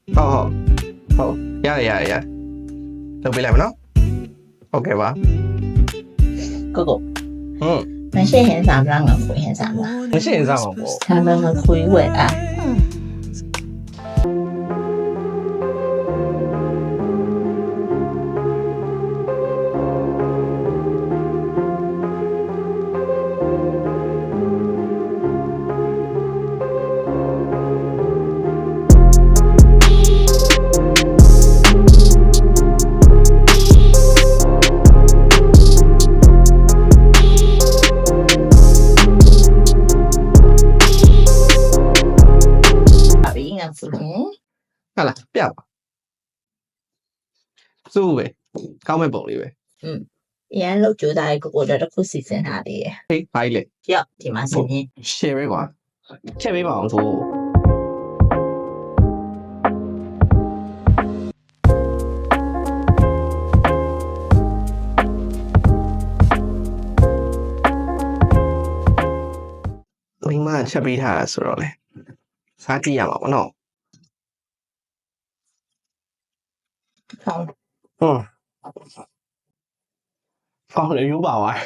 ဟုတ်ရလုပ်ပေးလိုက်မနော်ဟုတ်ကဲ့ပါ 哥哥，那些很少让人回很少啦， မရှိရင်စားမှာပေါ့ 他们很回味啊。 ဟုတ်လားပြပါစိုးပဲကောင်းမဲ့ပုံလေးပဲ ရန်လို့ကြိုးစားတဲ့ကိုကိုတော့တစ်ခုစီစဉ်ထားသေးတယ် ဟေးဘာကြီးလဲ ။ကြောက်ဒီမှာစီစဉ် share ပဲကွာချက်ပေးပါအောင်ဆိုမိမချက်ပေးထားတာဆိုတော့လေစားကြည့်ရမှာပေါ့နော် ။ဟုတ် ကောင်းတယ်ရိုးပါသွား